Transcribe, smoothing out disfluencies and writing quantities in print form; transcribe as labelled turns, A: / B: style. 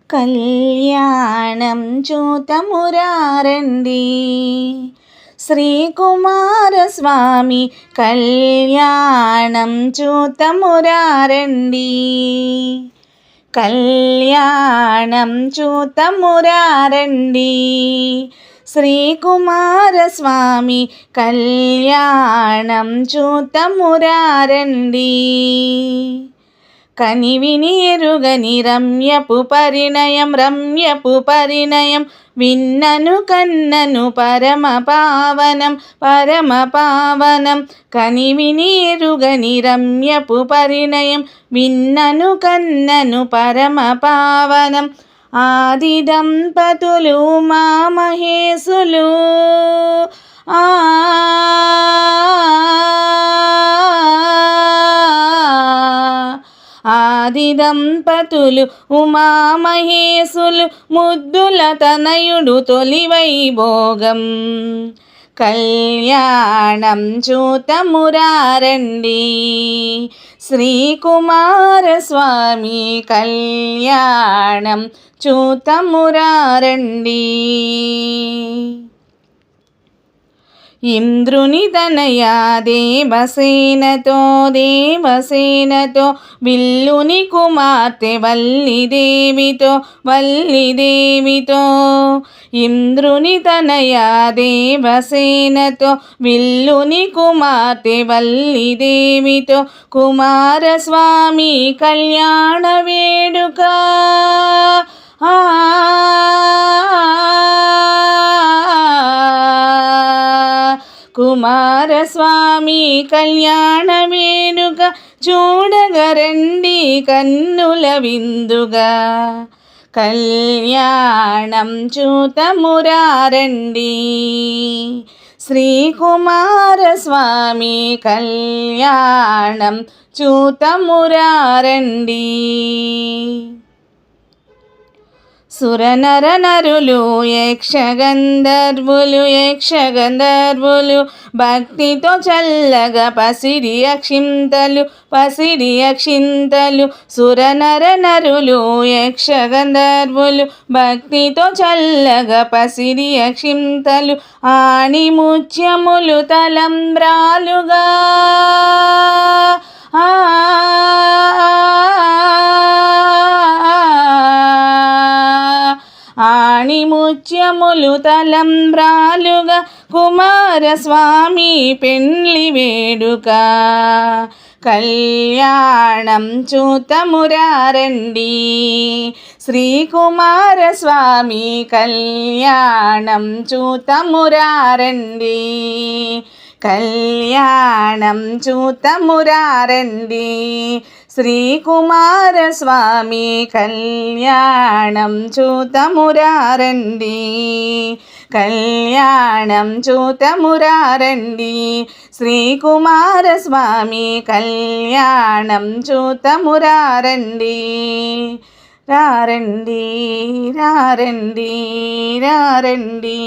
A: కళ్యాణం చూతమురారండి శ్రీకుమారస్వామి కళ్యాణం చూతమురారండి కళ్యాణం చూతమురారండి శ్రీకుమారస్వామి కళ్యాణం చూతమురారండి కనివిని ఎరుగని రమ్యపు పరిణయం విన్నను కన్నను పరమ పావనం కనివిని ఎరుగని రమ్యపు పరిణయం విన్నను కన్నను పరమ పావనం ఆది దంపతులు మా మహేశులు ఆది దంపతులు ఉమామహేశులు ముద్దుల తనయుడు తొలి వైభోగం కళ్యాణం చూతమురారండి శ్రీకుమారస్వామి కళ్యాణం చూతమురారండి ఇంద్రుని తనయా దేవసేనతో విల్లుని కుమార్తె వల్లిదేవితో ఇంద్రుని తనయా దేవసేనతో విల్లుని కుమార్తె వల్లిదేవితో కుమారస్వామి కళ్యాణ వేడుక కుమారస్వామి కళ్యాణ వేడుక చూడగరండి కన్నుల విందుగా కళ్యాణం చూతమురారండి శ్రీకుమారస్వామి కళ్యాణం చూతమురారండి సురనరనరులు యక్షగంధర్వులు భక్తితో చల్లగా పసిడి అక్షింతలు సురనరనరులు యక్షగంధర్వులు భక్తితో చల్లగా పసిడి అక్షింతలు ఆణి ముత్యములు తలంబ్రాలుగా ఆణిముత్యములు తలంబ్రాలుగా కుమారస్వామి పెండ్లి వేడుక కళ్యాణం చూతమురారండి శ్రీకుమారస్వామి కళ్యాణం చూతమురారండి కళ్యాణం చూతమురారండి శ్రీకుమారస్వామి కళ్యాణం చూతమురారండి కళ్యాణం చూతమురారండి శ్రీకుమారస్వామి కళ్యాణం చూతమురారండి రారండి రారండి రారండి.